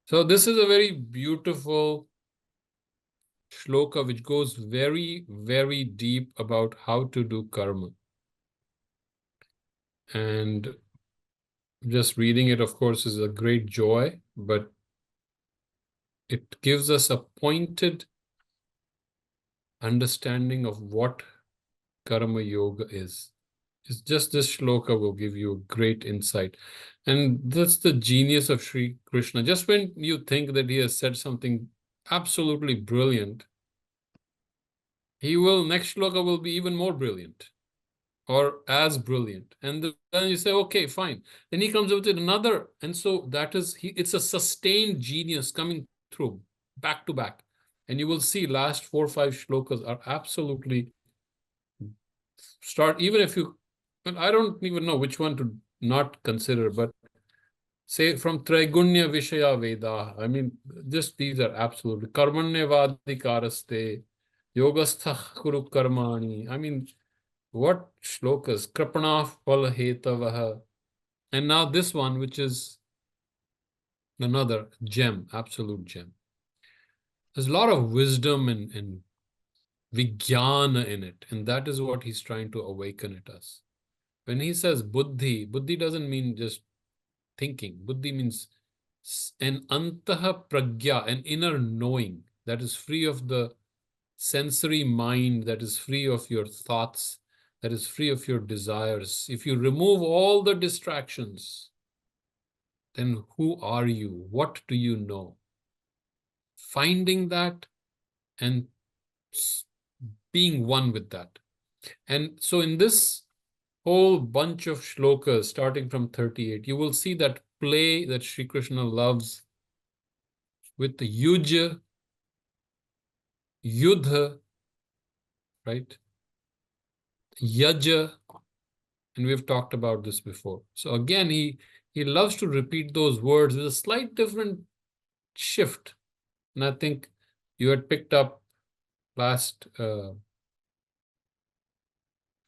So this is a very beautiful shloka which goes very, very deep about how to do karma. And just reading it, of course, is a great joy, but it gives us a pointed understanding of what karma yoga is. It's just this shloka will give you a great insight. And that's the genius of Sri Krishna. Just when you think that he has said something absolutely brilliant, next shloka will be even more brilliant or as brilliant. And then you say, okay, fine. Then he comes up with another. And so it's a sustained genius coming through back to back. And you will see last 4 or 5 shlokas are absolutely even if you, and I don't even know which one to not consider, but say from Traigunya Vishaya Veda, I mean, just these are absolutely Karmanyavadikaraste, Yogastha Kuru Karmani. I mean, what shlokas? Krapana Phala Hetavaha. And now this one, which is another gem, absolute gem. There's a lot of wisdom and vijnana in it, and that is what he's trying to awaken at us. When he says buddhi, buddhi doesn't mean just thinking. Buddhi means an antaha pragya, an inner knowing that is free of the sensory mind, that is free of your thoughts, that is free of your desires. If you remove all the distractions, then who are you? What do you know? Finding that and being one with that. And so in this whole bunch of shlokas, starting from 38, you will see that play that Sri Krishna loves with the yuja, yudha, right? Yaja, and we've talked about this before. So again, he loves to repeat those words with a slight different shift. And I think you had picked up last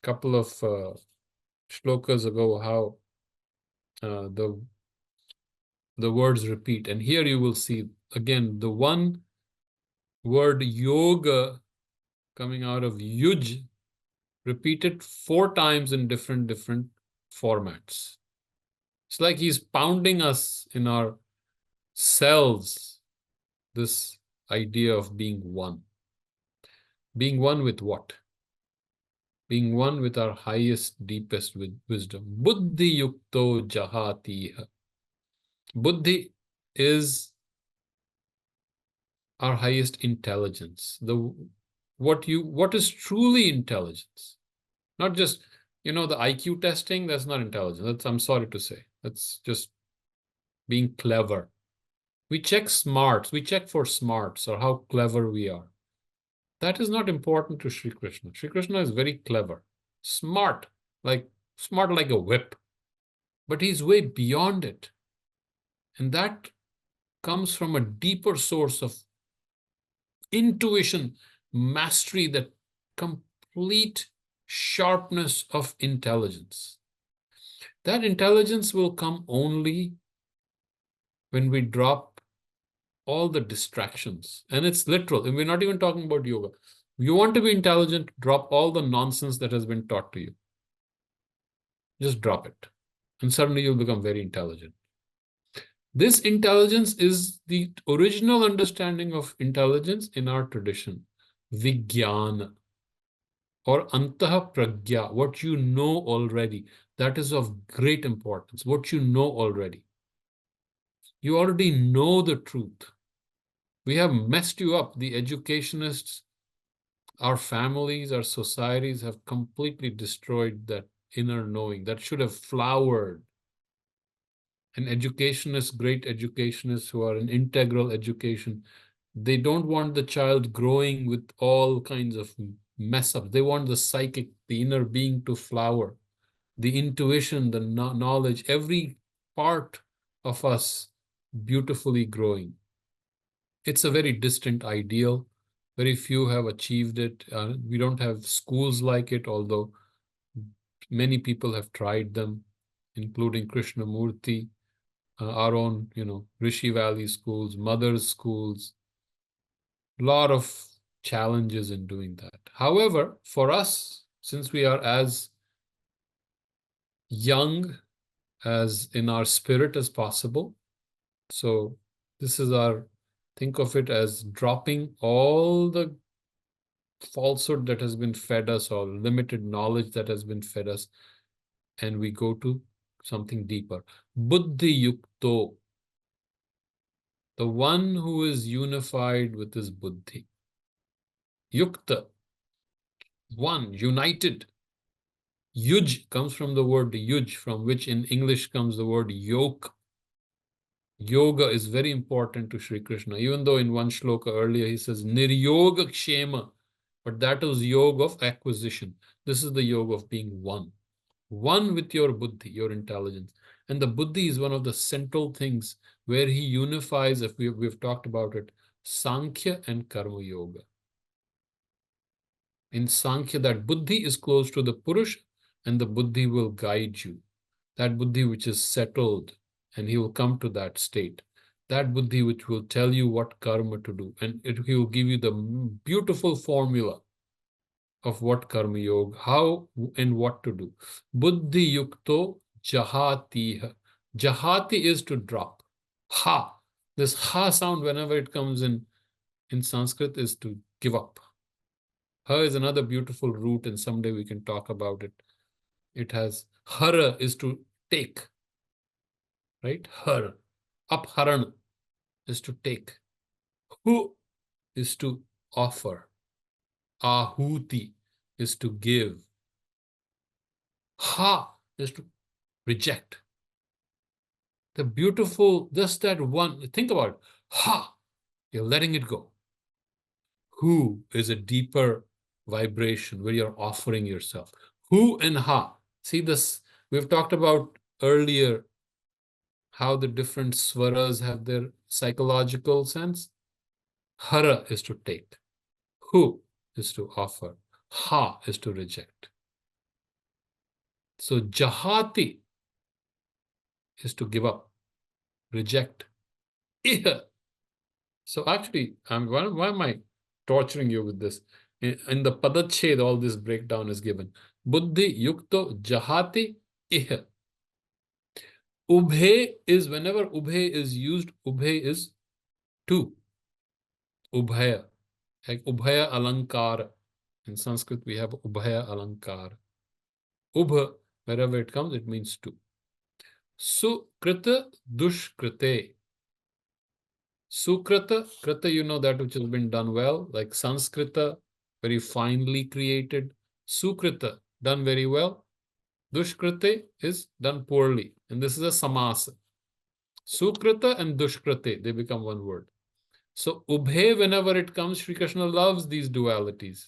couple of shlokas ago how the words repeat. And here you will see, again, the one word yoga coming out of yuj repeated 4 times in different formats. It's like he's pounding us in our cells, this idea of being one. Being one with what? Being one with our highest, deepest wisdom. Buddhi yukto jahatiha. Buddhi is our highest intelligence. What is truly intelligence? Not just, the IQ testing, that's not intelligence. I'm sorry to say. That's just being clever. We check smarts. We check for smarts or how clever we are. That is not important to Sri Krishna. Sri Krishna is very clever, smart like a whip. But he's way beyond it. And that comes from a deeper source of intuition, mastery, that complete sharpness of intelligence. That intelligence will come only when we drop all the distractions. And it's literal. And we're not even talking about yoga. You want to be intelligent, drop all the nonsense that has been taught to you. Just drop it. And suddenly you'll become very intelligent. This intelligence is the original understanding of intelligence in our tradition. Vijnana or antaha pragya, what you know already. That is of great importance. What you know already. You already know the truth. We have messed you up. The educationists, our families, our societies have completely destroyed that inner knowing that should have flowered. And educationists, great educationists who are in integral education, they don't want the child growing with all kinds of mess up. They want the psychic, the inner being to flower, the intuition, the knowledge, every part of us beautifully growing. It's a very distant ideal. Very few have achieved it. We don't have schools like it, although many people have tried them, including Krishnamurti. our own, Rishi Valley schools, mothers' schools, a lot of challenges in doing that. However, for us, since we are as young as in our spirit as possible, so this is think of it as dropping all the falsehood that has been fed us or limited knowledge that has been fed us, and we go to something deeper. Buddhi yukto, the one who is unified with his buddhi. Yukta, one, united. Yuj comes from the word yuj, from which in English comes the word yoke. Yoga is very important to Sri Krishna, even though in one shloka earlier he says niryoga kshema, but that is yoga of acquisition. This is the yoga of being one with your buddhi, your intelligence. And the buddhi is one of the central things where he unifies, if we've talked about it, Sankhya and Karma Yoga. In Sankhya, that buddhi is close to the Purush, and the buddhi will guide you. That buddhi which is settled, and he will come to that state. That buddhi which will tell you what karma to do, and he will give you the beautiful formula of what karma yoga, how and what to do. Buddhi yukto jahatiha. Jahati is to drop. Ha. This ha sound, whenever it comes in Sanskrit, is to give up. Ha is another beautiful root, and someday we can talk about it. It has hara is to take, right? Har. Upharan is to take. Hu is to offer. Ahuti is to give. Ha is to reject. The beautiful, just that one, think about it. Ha, you're letting it go. Hu is a deeper vibration where you're offering yourself. Hu and ha. See this, we've talked about earlier how the different swaras have their psychological sense. Hara is to take. Hu is to offer. Ha is to reject. So jahati is to give up, reject. Iha. So actually, why am I torturing you with this? In the Padached, all this breakdown is given. Buddhi yukto jahati iha. Ubhe is, whenever ubhe is used, ubhe is two. Ubhaya. Like ubhaya alankara. In Sanskrit, we have ubhaya alankara. Ubha, wherever it comes, it means two. Sukrita dushkrite. Sukrita, krita, you know, that which has been done well, like Sanskrita, very finely created. Sukrita, done very well. Dushkrite is done poorly. And this is a samasa. Sukrita and dushkrite, they become one word. So ubhe, whenever it comes, Sri Krishna loves these dualities.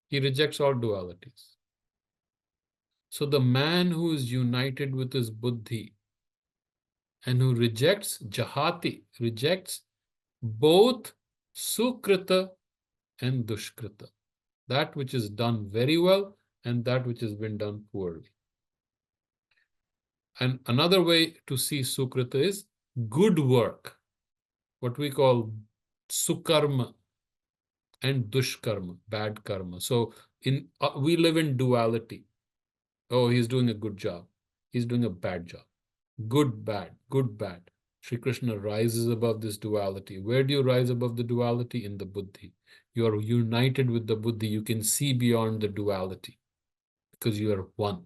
He rejects all dualities. So the man who is united with his buddhi and who rejects jahati, rejects both sukrita and dushkrita, that which is done very well and that which has been done poorly. And another way to see sukrita is good work, what we call sukarma, and dushkarma, bad karma. So we live in duality. Oh, he's doing a good job. He's doing a bad job. Good, bad, good, bad. Sri Krishna rises above this duality. Where do you rise above the duality? In the buddhi. You are united with the buddhi. You can see beyond the duality because you are one.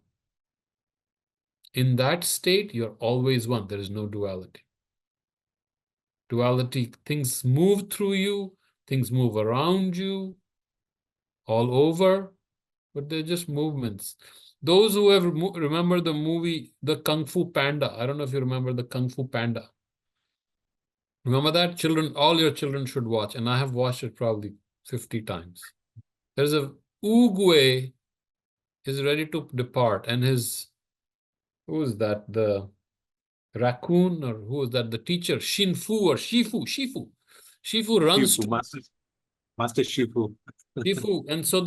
In that state, you're always one. There is no duality. Duality, things move through you, things move around you, all over, but they're just movements. Those who have remember the movie, The Kung Fu Panda. I don't know if you remember The Kung Fu Panda. Remember that? Children, all your children should watch. And I have watched it probably 50 times. There's a Oogway is ready to depart. And who is that? The raccoon, or who is that? The teacher, Shinfu or Shifu. Shifu runs Shifu, Master Shifu. Shifu. And so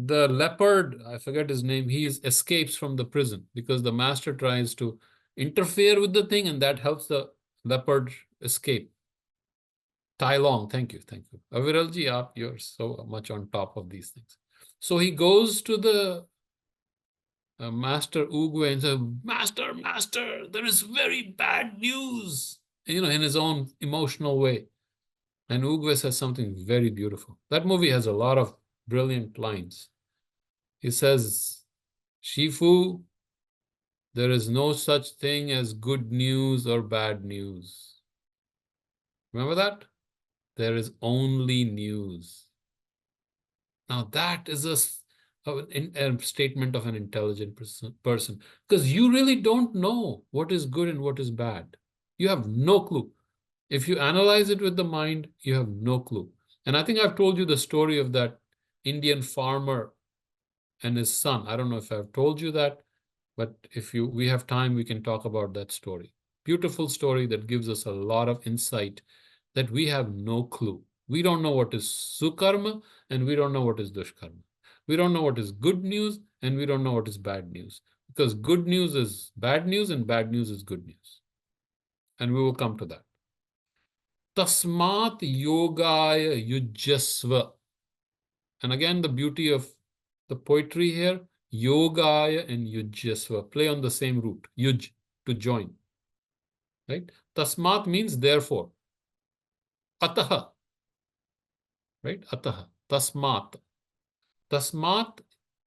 the leopard, I forget his name, he escapes from the prison because the master tries to interfere with the thing, and that helps the leopard escape. Tai Long, thank you. Aviralji, you're so much on top of these things. So he goes to the Master Ugwe and says, Master, there is very bad news, in his own emotional way. And Ugwe says something very beautiful. That movie has a lot of brilliant lines. He says, Shifu, there is no such thing as good news or bad news. Remember that? There is only news. Now that is a statement of an intelligent person, because you really don't know what is good and what is bad. You have no clue. If you analyze it with the mind, you have no clue. And I think I've told you the story of that Indian farmer and his son. I don't know if I've told you that, but if we have time, we can talk about that story. Beautiful story that gives us a lot of insight that we have no clue. We don't know what is sukarma and we don't know what is dushkarma. We don't know what is good news and we don't know what is bad news, because good news is bad news and bad news is good news. And we will come to that. Tasmat yogaya yujasva. And again, the beauty of the poetry here, yogaya and yujasva play on the same root, yuj, to join. Right? Tasmat means therefore. Ataha. Right? Ataha. Tasmat. Tasmat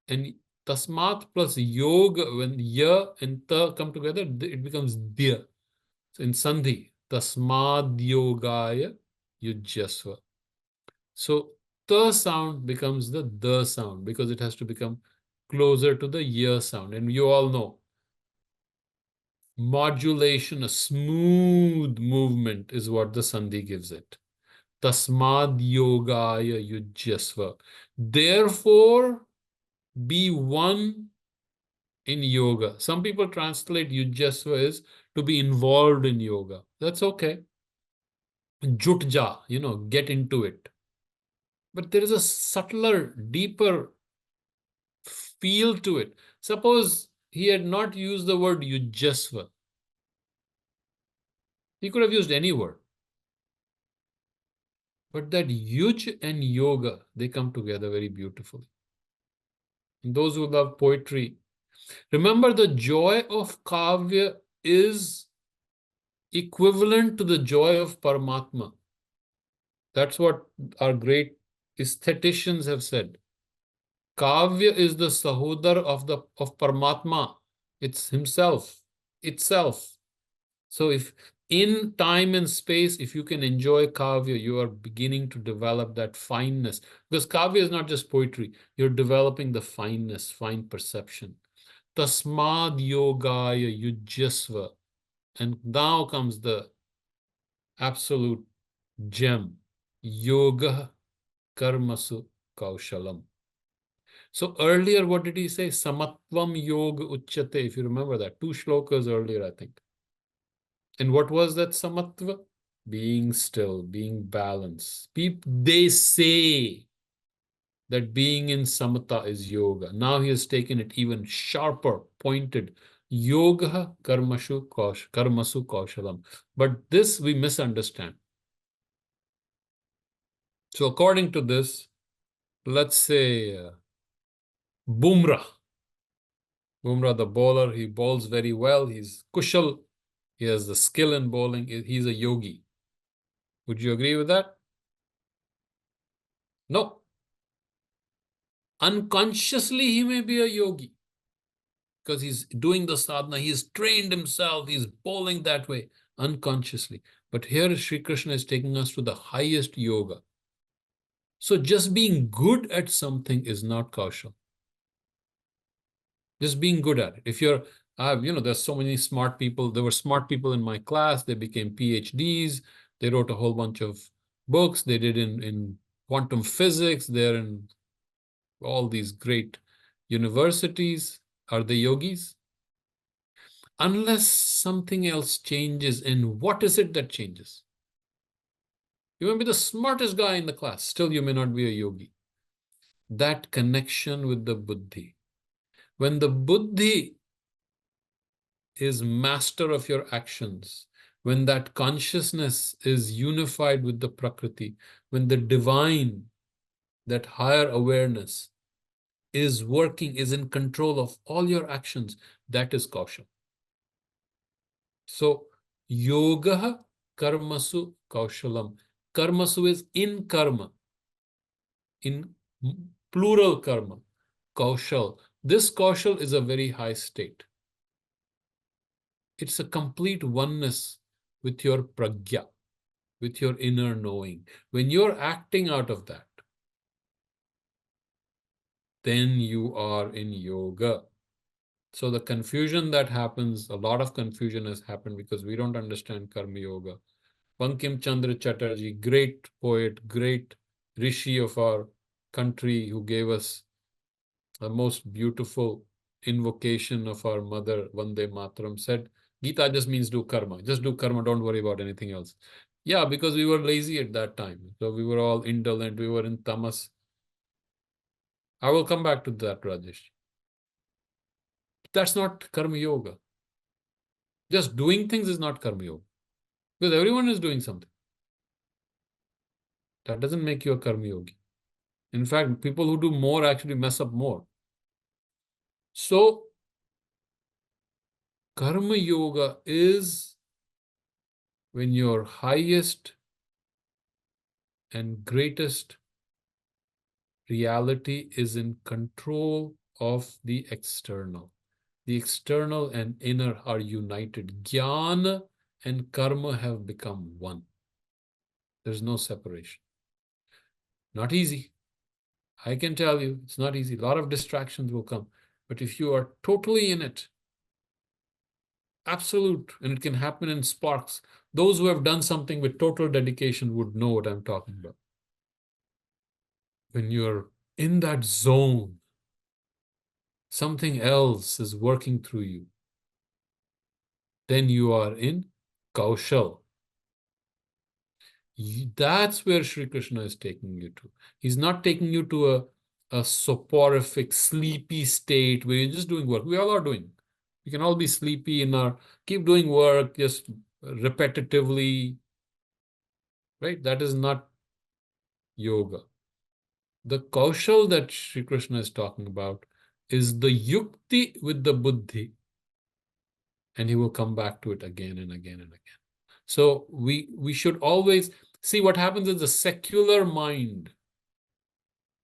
and tasmat plus yoga, when ya and ta come together, it becomes dia. So in sandhi, tasmad yogaya yujasva. So the sound becomes the sound because it has to become closer to the ya sound. And you all know modulation, a smooth movement is what the sandhi gives it. Tasmad yogaya yujasva. Therefore, be one in yoga. Some people translate yujasva as to be involved in yoga. That's okay. Jutja, get into it. But there is a subtler, deeper feel to it. Suppose he had not used the word yujasva. He could have used any word. But that yuj and yoga, they come together very beautifully. And those who love poetry, remember the joy of kavya is equivalent to the joy of Paramatma. That's what our great aestheticians have said. Kavya is the sahodar of Paramatma. It's himself, itself. So if in time and space, if you can enjoy kavya, you are beginning to develop that fineness. Because kavya is not just poetry. You're developing the fineness, fine perception. Tasmad yogaya yujasva. And now comes the absolute gem. Yoga karmasu kaushalam. So earlier, what did he say? Samatvam yoga uchyate, if you remember that. 2 shlokas earlier, I think. And what was that samatva? Being still, being balanced. They say that being in samata is yoga. Now he has taken it even sharper, pointed. Yoga karmasu kaushalam. But this we misunderstand. So according to this, let's say Bumrah, the bowler, he bowls very well. He's kushal. He has the skill in bowling. He's a yogi. Would you agree with that? No. Unconsciously, he may be a yogi because he's doing the sadhana. He's trained himself. He's bowling that way unconsciously. But here Sri Krishna is taking us to the highest yoga. So just being good at something is not kaushal. Just being good at it. If you're, there's so many smart people. There were smart people in my class. They became PhDs. They wrote a whole bunch of books. They did in quantum physics. They're in all these great universities. Are they yogis? Unless something else changes, and what is it that changes? You may be the smartest guy in the class. Still, you may not be a yogi. That connection with the buddhi. When the buddhi is master of your actions, when that consciousness is unified with the Prakriti, when the divine, that higher awareness, is working, is in control of all your actions, that is Kaushala. So, yoga karmasu kaushalam. Karmasu is in karma, in plural karma. Kaushal. This kaushal is a very high state. It's a complete oneness with your pragya, with your inner knowing. When you're acting out of that, then you are in yoga. So the confusion that happens, a lot of confusion has happened because we don't understand Karma Yoga. Bankim Chandra Chatterjee, great poet, great rishi of our country, who gave us the most beautiful invocation of our mother, Vande Mataram, said, Gita just means do karma. Just do karma, don't worry about anything else. Yeah, because we were lazy at that time. So we were all indolent, we were in tamas. I will come back to that, Rajesh. That's not Karma Yoga. Just doing things is not Karma Yoga. Because everyone is doing something. That doesn't make you a Karma Yogi. In fact, people who do more actually mess up more. So, Karma Yoga is when your highest and greatest reality is in control of the external. The external and inner are united. Jnana and karma have become one. There's no separation. Not easy. I can tell you, it's not easy. A lot of distractions will come. But if you are totally in it, absolute, and it can happen in sparks. Those who have done something with total dedication would know what I'm talking about. When you're in that zone, something else is working through you. Then you are in Kaushal. That's where Sri Krishna is taking you to. He's not taking you to a soporific, sleepy state where you're just doing work. We all are doing. We can all be sleepy in our, keep doing work, just repetitively, right? That is not yoga. The kaushal that Sri Krishna is talking about is the yukti with the buddhi. And he will come back to it again and again and again. So we should always see what happens is the secular mind.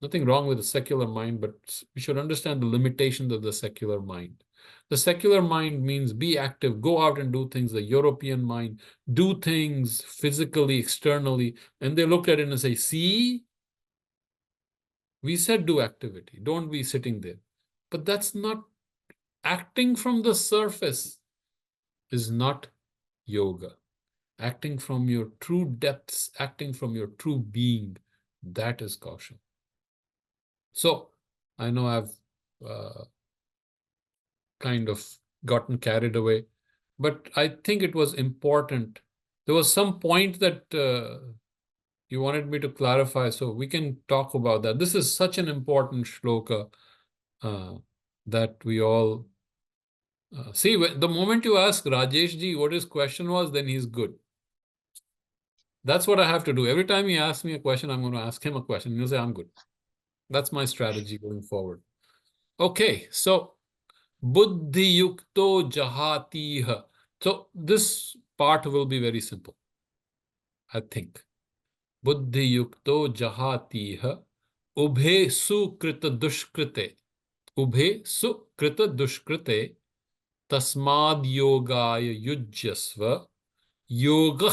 Nothing wrong with the secular mind, but we should understand the limitations of the secular mind. The secular mind means be active, go out and do things. The European mind, do things physically, externally. And they look at it and say, see, we said do activity, don't be sitting there. But that's not, acting from the surface is not yoga. Acting from your true depths, acting from your true being, that is Kaushal. So, I know I've kind of gotten carried away, but I think it was important. There was some point that you wanted me to clarify, so we can talk about that. This is such an important shloka that we all see. The moment you ask Rajesh ji what his question was, then he's good. That's what I have to do. Every time he asks me a question, I'm going to ask him a question. He'll say, I'm good. That's my strategy going forward. Okay, so buddhi yukto jahatiha. So this part will be very simple, I think. Buddhi yukto jahatiha ubhe sukrita dushkrite. Ubhe sukrita dushkrite tasmad yogaya yujyasva yogah.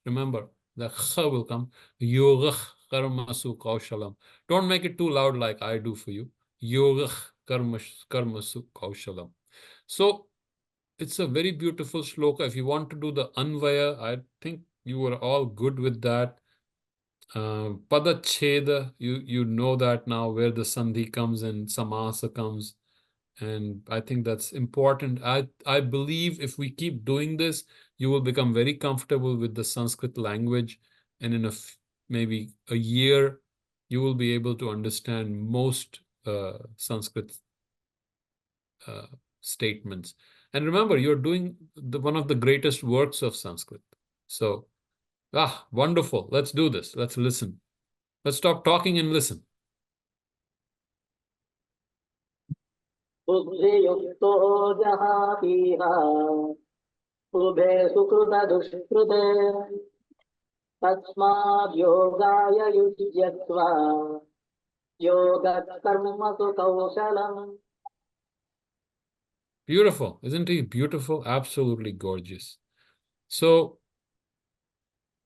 Remember, the kha will come. Yogah karmasu kaushalam. Don't make it too loud like I do for you. Yogah karmasu kaushalam. So it's a very beautiful shloka. If you want to do the anvaya, I think you were all good with that. Padacheda, you know that now, where the sandhi comes and samasa comes. And I think that's important. I believe if we keep doing this, you will become very comfortable with the Sanskrit language. And in maybe a year, you will be able to understand most Sanskrit statements. And remember, you're doing one of the greatest works of Sanskrit. So, wonderful. Let's do this. Let's listen. Let's stop talking and listen. बुद्धियुक्तो जहातीह उभे सुकृतदुष्कृते तस्माद् योगाय युज्यस्व योगकर्मसु कौशलम्. Beautiful. Isn't he beautiful? Absolutely gorgeous. So,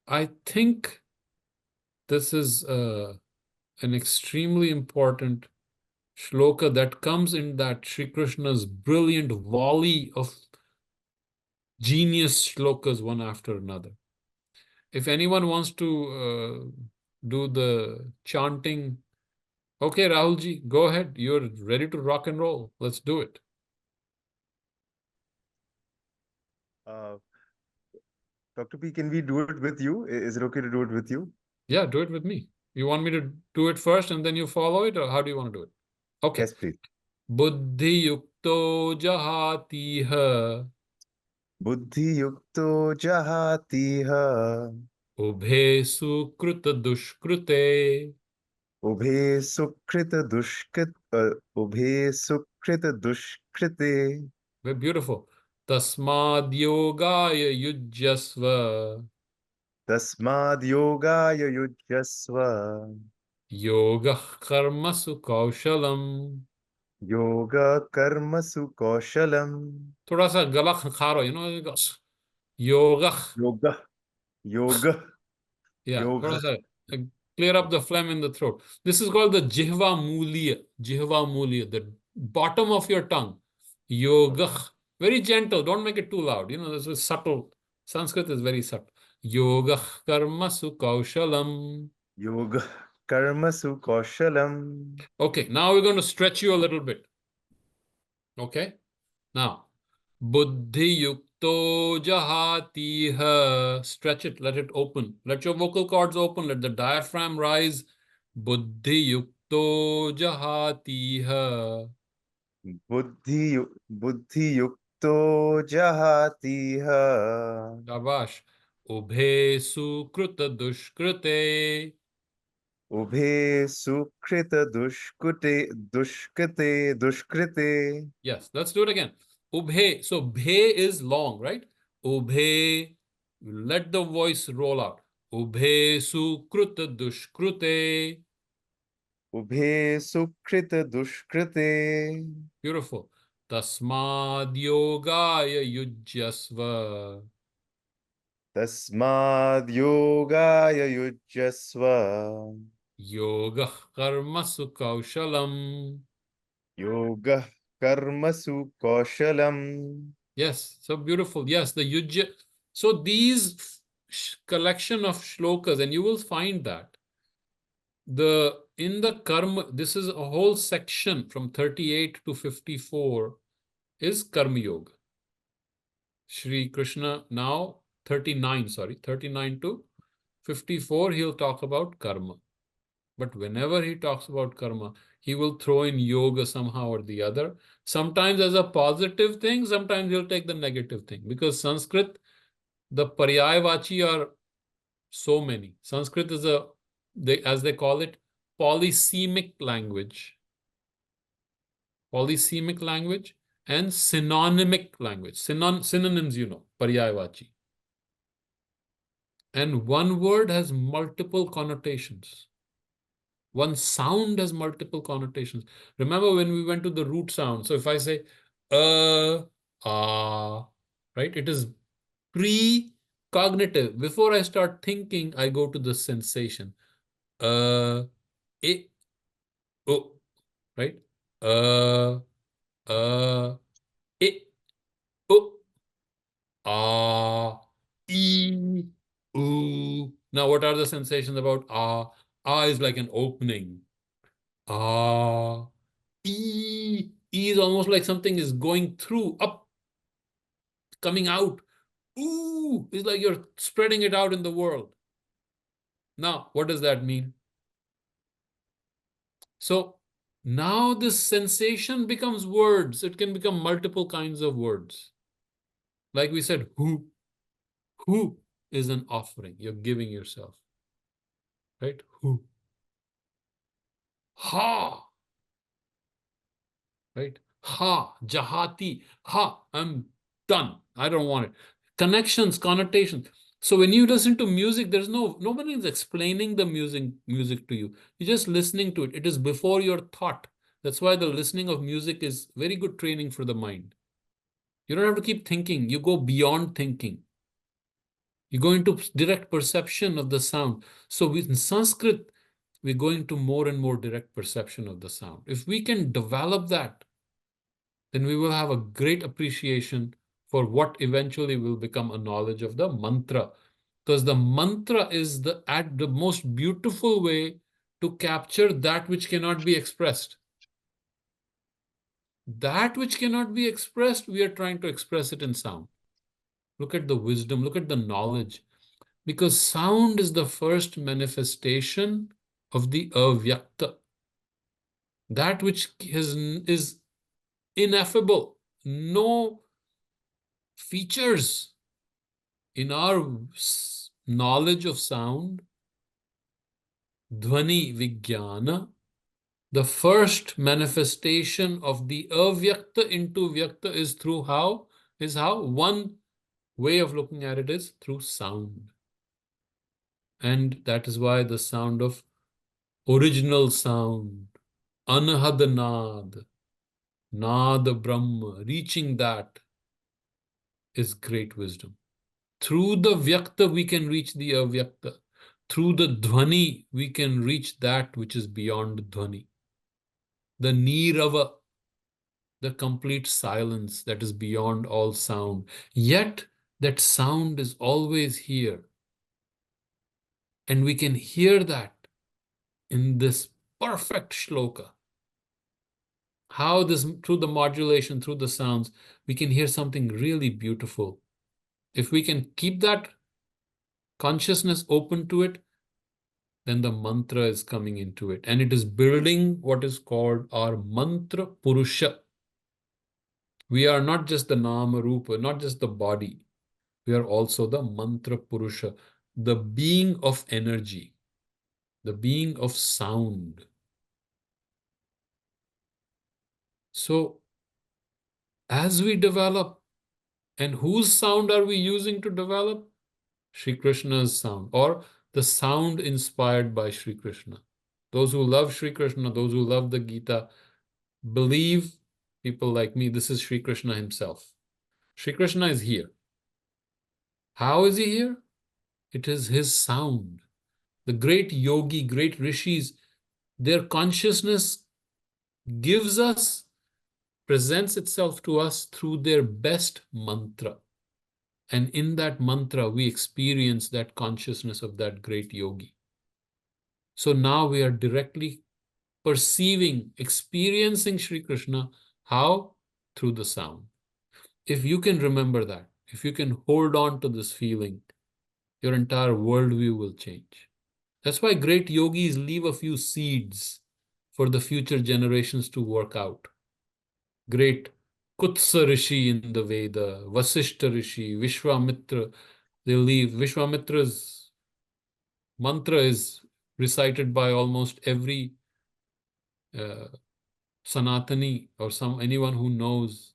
I think this is an extremely important shloka that comes in that Sri Krishna's brilliant volley of genius shlokas one after another. If anyone wants to do the chanting, okay, Rahulji, go ahead. You're ready to rock and roll. Let's do it. Dr. P, can we do it with you? Is it okay to do it with you? Yeah, do it with me. You want me to do it first and then you follow it, or how do you want to do it? Okay. Yes, please. Buddhi yukto jahatiha Buddhi yukto jahatiha ubhe sukruta dushkrute ubhe sukrita dushkrite. Very beautiful. Tasmad yogaya yujyasva Tasmad yogaya yujyasva yoga karmasu kaushalam. yoga karmasu kaushalam. थोड़ा सा गला खंखारो, yoga. Yoga. Yeah, Yoga. थोड़ा सा clear up the phlegm in the throat. This is called the jihva mulya, the bottom of your tongue. Yoga. Very gentle. Don't make it too loud. This is subtle. Sanskrit is very subtle. Yoga karmasu kaushalam. Yoga karmasu kaushalam. Okay, now we're going to stretch you a little bit. Okay? Now, buddhi yukto jahatiha. Stretch it, let it open. Let your vocal cords open, let the diaphragm rise. Buddhi yukto jahatiha. Buddhi yukto jahatiha Shabash. Ubhe sukruta dushkrute. ubhe sukrita dushkrite. Yes, let's do it again. Ubhe. So bhe is long, right? Ubhe. Let the voice roll out. Ubhe sukruta dushkrute. Ubhe sukrita dushkrite. Beautiful. Tasmad yogaya yujyasva. Tasmad yogaya yujyasva Yoga karmasu kaushalam. yoga karmasu kaushalam. Yes, so beautiful. Yes, the yujya. So these collection of shlokas, and you will find that in the karma, this is a whole section from 38 to 54 is karma yoga. Shri Krishna now 39 to 54, he'll talk about karma. But whenever he talks about karma, he will throw in yoga somehow or the other. Sometimes as a positive thing, sometimes he'll take the negative thing. Because Sanskrit, the paryayavachi are so many. Sanskrit is as they call it, polysemic language. Polysemic language and synonymic language. Synonyms, paryayavachi. And one word has multiple connotations. One sound has multiple connotations. Remember when we went to the root sound? So if I say right? It is pre-cognitive. Before I start thinking, I go to the sensation. I, right? I, E, oo. Now, what are the sensations about ah? Ah is like an opening. Ah, E. E is almost like something is going through, up, coming out. Ooh, it's like you're spreading it out in the world. Now, what does that mean? So now this sensation becomes words. It can become multiple kinds of words. Like we said, who is an offering. You're giving yourself. Right? Who. Ha. Right? Ha. Jahati. Ha. I'm done. I don't want it. Connections, connotations. So when you listen to music, there's nobody is explaining the music to you. You're just listening to it. It is before your thought. That's why the listening of music is very good training for the mind. You don't have to keep thinking. You go beyond thinking. You go into direct perception of the sound. So in Sanskrit, we're going to more and more direct perception of the sound. If we can develop that, then we will have a great appreciation for what eventually will become a knowledge of the mantra. Because the mantra is the most beautiful way to capture that which cannot be expressed. That which cannot be expressed, we are trying to express it in sound. Look at the wisdom, look at the knowledge. Because sound is the first manifestation of the avyakta. That which is ineffable. No features in our knowledge of sound. Dhvani Vijnana. The first manifestation of the avyakta into vyakta is through how? Is how? One way of looking at it is through sound. And that is why the sound of original sound, Anahad Nad Brahma, reaching that is great wisdom. Through the Vyakta, we can reach the Avyakta. Through the Dhvani, we can reach that which is beyond Dhvani. The Nirava, the complete silence that is beyond all sound. Yet, that sound is always here. And we can hear that in this perfect shloka. How this, through the modulation, through the sounds, we can hear something really beautiful. If we can keep that consciousness open to it, then the mantra is coming into it. And it is building what is called our mantra purusha. We are not just the nama rupa, not just the body. We are also the mantra purusha, the being of energy, the being of sound. So as we develop, and whose sound are we using to develop? Sri Krishna's sound, or the sound inspired by Sri Krishna. Those who love Sri Krishna, those who love the Gita, believe, people like me, this is Sri Krishna himself. Sri Krishna is here. How is he here? It is his sound. The great yogi, great rishis, their consciousness gives us, presents itself to us through their best mantra. And in that mantra, we experience that consciousness of that great yogi. So now we are directly perceiving, experiencing Sri Krishna. How? Through the sound. If you can remember that, if you can hold on to this feeling, your entire worldview will change. That's why great yogis leave a few seeds for the future generations to work out. Great Kutsa Rishi in the Veda, Vasishta Rishi, Vishwamitra, they leave. Vishwamitra's mantra is recited by almost every Sanatani or anyone who knows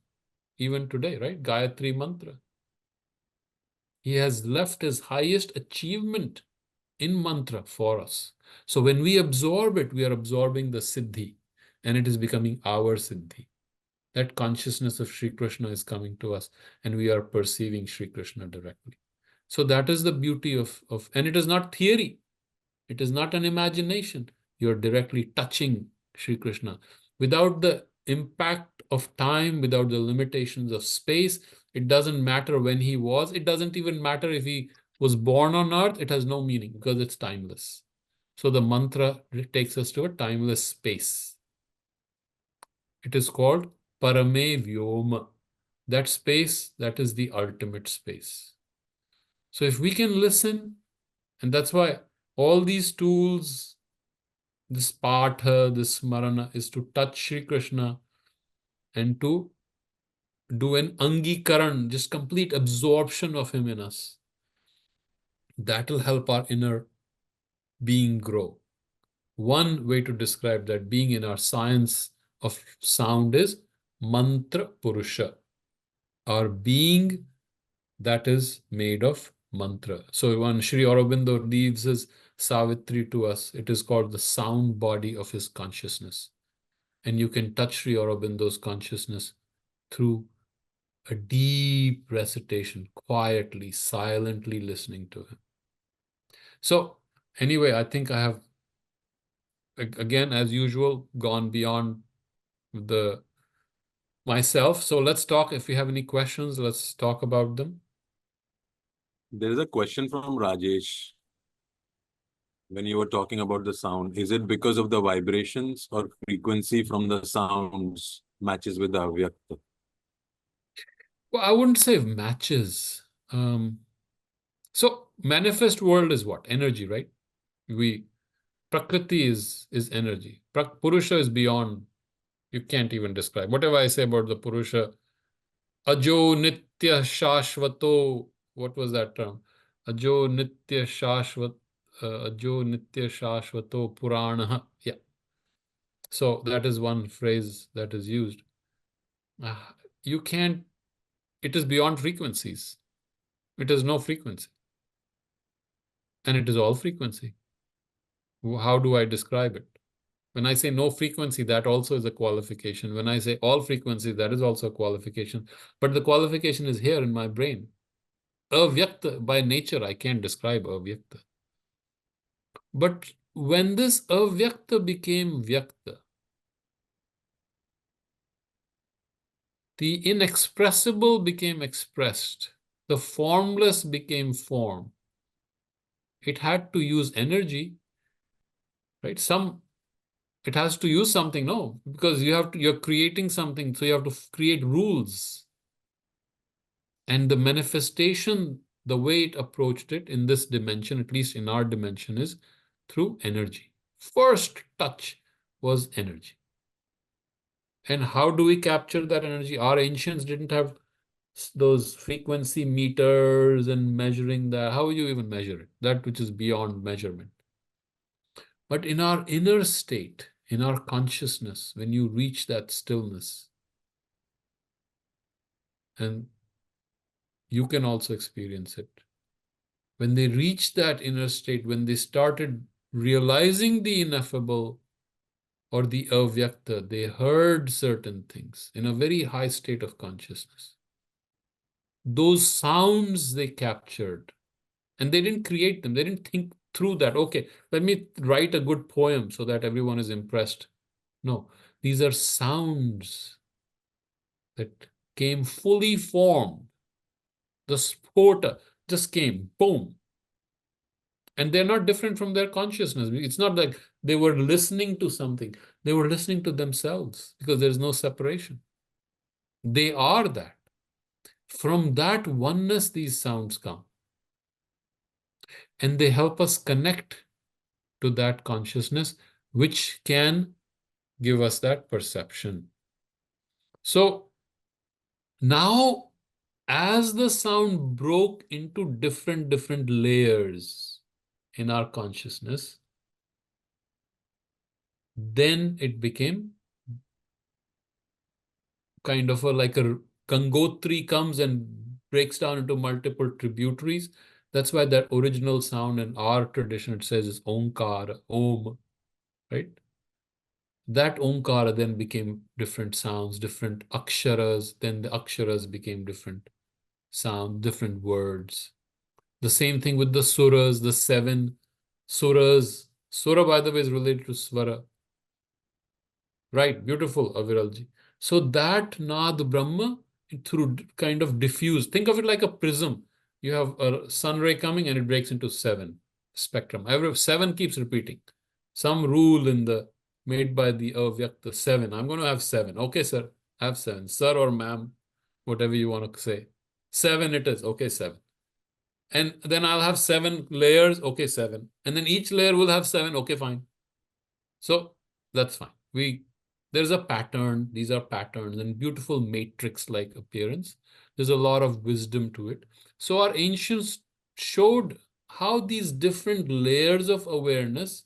even today, right? Gayatri mantra. He has left his highest achievement in mantra for us. So when we absorb it, we are absorbing the siddhi, and it is becoming our siddhi. That consciousness of Sri Krishna is coming to us, and we are perceiving Sri Krishna directly. So that is the beauty of, and it is not theory. It is not an imagination. You are directly touching Sri Krishna. Without the impact of time, without the limitations of space, it doesn't matter when he was. It doesn't even matter if he was born on earth. It has no meaning because it's timeless. So the mantra takes us to a timeless space. It is called Parame Vyoma. That space, that is the ultimate space. So if we can listen, and that's why all these tools, this patha, this smarana, is to touch Sri Krishna and to do an angikaran, just complete absorption of him in us. That will help our inner being grow. One way to describe that being in our science of sound is mantra purusha, our being that is made of mantra. So when Sri Aurobindo leaves his Savitri to us, it is called the sound body of his consciousness. And you can touch Sri Aurobindo's consciousness through a deep recitation, quietly, silently listening to him. So anyway, I think I have, again, as usual, gone beyond the myself. So let's talk. If you have any questions, let's talk about them. There is a question from Rajesh. When you were talking about the sound, is it because of the vibrations or frequency from the sounds matches with the avyakta? Well, I wouldn't say matches. So manifest world is what? Energy, right? Prakriti is energy. Purusha is beyond, you can't even describe. Whatever I say about the Purusha, Ajo Nitya Shashvato, what was that term? Ajo Nitya Shashvat, Ajo Nitya Shashvato Purana. Yeah. So that is one phrase that is used. You can't, it is beyond frequencies. It is no frequency. And it is all frequency. How do I describe it? When I say no frequency, that also is a qualification. When I say all frequency, that is also a qualification. But the qualification is here in my brain. Avyakta, by nature, I can't describe avyakta. But when this avyakta became vyakta, the inexpressible became expressed, the formless became form. It had to use energy, right? It has to use something, no? Because you're creating something, so you have to create rules. And the manifestation, the way it approached it in this dimension, at least in our dimension, is through energy. First touch was energy. And how do we capture that energy? Our ancients didn't have those frequency meters and measuring that. How will you even measure it? That which is beyond measurement. But in our inner state, in our consciousness, when you reach that stillness, and you can also experience it. When they reached that inner state, when they started realizing the ineffable or the avyakta, they heard certain things in a very high state of consciousness. Those sounds they captured, and they didn't create them. They didn't think through that. Okay, let me write a good poem so that everyone is impressed. No, these are sounds that came fully formed. The spota just came, boom. And they're not different from their consciousness. It's not like they were listening to something. They were listening to themselves because there's no separation. They are that. From that oneness, these sounds come. And they help us connect to that consciousness, which can give us that perception. So now, as the sound broke into different layers in our consciousness, then it became kind of like a Gangotri comes and breaks down into multiple tributaries. That's why that original sound in our tradition, it says is Omkara, Om, right? That Omkara then became different sounds, different aksharas. Then the aksharas became different sounds, different words. The same thing with the suras, the 7 suras. Sura, by the way, is related to Svara. Right, beautiful, Aviralji. So that Nad Brahma, through kind of diffuse, think of it like a prism. You have a sun ray coming and it breaks into 7 spectrum. Every 7 keeps repeating. Some rule in the made by the Avyakta 7. I'm going to have 7. Okay, sir, have 7. Sir or ma'am, whatever you want to say. 7 it is. Okay, 7. And then I'll have 7 layers. Okay, 7. And then each layer will have 7. Okay, fine. So that's fine. There's a pattern. These are patterns and beautiful matrix-like appearance. There's a lot of wisdom to it. So our ancients showed how these different layers of awareness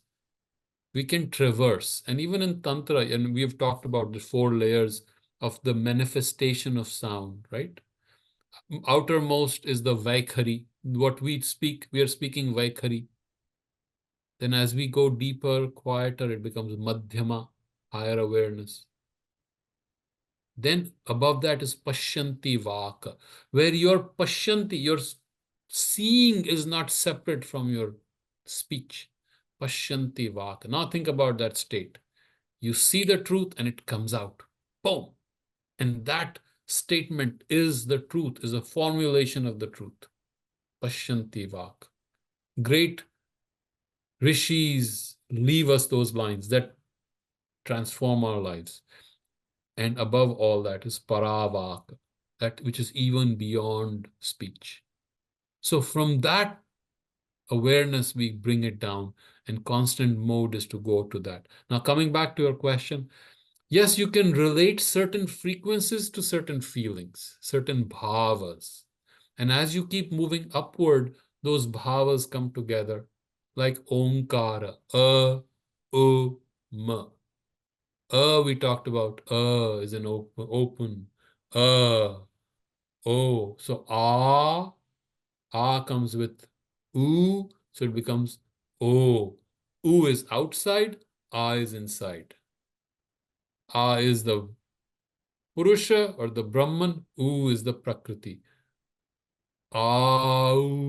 we can traverse. And even in Tantra, and we have talked about the 4 layers of the manifestation of sound, right? Outermost is the Vaikhari. What we speak, we are speaking Vaikhari. Then as we go deeper, quieter, it becomes Madhyama, higher awareness. Then above that is Pashyanti Vaka, where your Pashyanti, your seeing is not separate from your speech. Pashyanti Vaka. Now think about that state. You see the truth and it comes out. Boom. And that statement is the truth, is a formulation of the truth. Pashyanti Vaka. Great rishis leave us those lines that transform our lives. And above all that is Paravaka, that which is even beyond speech. So from that awareness, we bring it down, and constant mode is to go to that. Now, coming back to your question, yes, you can relate certain frequencies to certain feelings, certain bhavas. And as you keep moving upward, those bhavas come together, like Omkara, U, Ma. We talked about is an open. Oh. So comes with U, so it becomes O. U is outside, is inside. Is the Purusha or the Brahman, U is the Prakriti. Aum.